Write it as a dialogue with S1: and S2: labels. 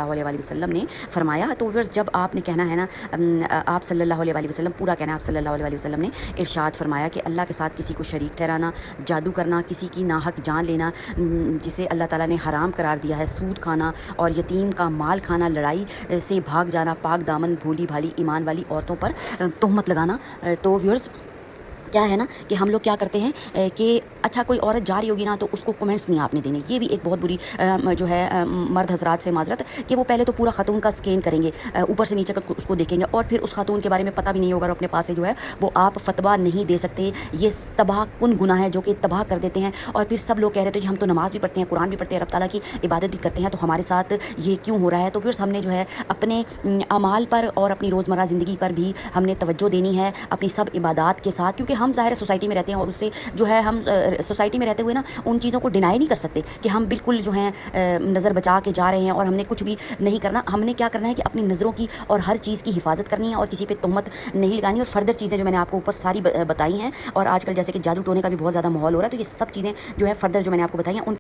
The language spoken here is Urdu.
S1: علیہ وآلہ وسلم نے فرمایا. تو ویورز جب آپ نے کہنا ہے نا آپ صلی اللہ علیہ وآلہ وسلم پورا کہنا ہے. آپ صلی اللہ علیہ وآلہ وسلم نے ارشاد فرمایا کہ اللہ کے ساتھ کسی کو شریک ٹھہرانا, جادو کرنا, کسی کی ناحق جان لینا جسے اللہ تعالیٰ نے حرام قرار دیا ہے, سود کھانا اور یتیم کا مال کھانا, لڑائی سے بھاگ جانا, پاک دامن بھولی بھالی ایمان والی عورتوں پر تہمت لگانا. تو ویورز کیا ہے نا کہ ہم لوگ کیا کرتے ہیں کہ اچھا کوئی عورت جا رہی ہوگی نا تو اس کو کمنٹس نہیں آپ نے دینے. یہ بھی ایک بہت بری جو ہے مرد حضرات سے معذرت کہ وہ پہلے تو پورا خاتون کا سکین کریں گے, اوپر سے نیچے کا اس کو دیکھیں گے, اور پھر اس خاتون کے بارے میں پتہ بھی نہیں ہوگا اور اپنے پاس سے جو ہے وہ آپ فتویٰ نہیں دے سکتے. یہ تباہ کن گناہ ہے جو کہ تباہ کر دیتے ہیں. اور پھر سب لوگ کہہ رہے تھے ہم تو نماز بھی پڑھتے ہیں, قرآن بھی پڑھتے ہیں, رب تعالیٰ کی عبادت بھی کرتے ہیں, تو ہمارے ساتھ یہ کیوں ہو رہا ہے. تو پھر ہم نے جو ہے اپنے اعمال پر اور اپنی روزمرہ زندگی پر بھی ہم نے توجہ دینی ہے اپنی سب عبادات کے ساتھ, کیونکہ ہم ظاہر سوسائٹی میں رہتے ہیں اور اس سے جو ہے ہم سوسائٹی میں رہتے ہوئے نا ان چیزوں کو ڈینائی نہیں کر سکتے کہ ہم بالکل جو ہیں نظر بچا کے جا رہے ہیں اور ہم نے کچھ بھی نہیں کرنا. ہم نے کیا کرنا ہے کہ اپنی نظروں کی اور ہر چیز کی حفاظت کرنی ہے اور کسی پہ تہمت نہیں لگانی. اور فردر چیزیں جو میں نے آپ کو اوپر ساری بتائی ہیں, اور آج کل جیسے کہ جادو ٹونے کا بھی بہت زیادہ ماحول ہو رہا ہے, تو یہ سب چیزیں جو ہے فردر جو میں نے آپ کو بتائی ہیں ان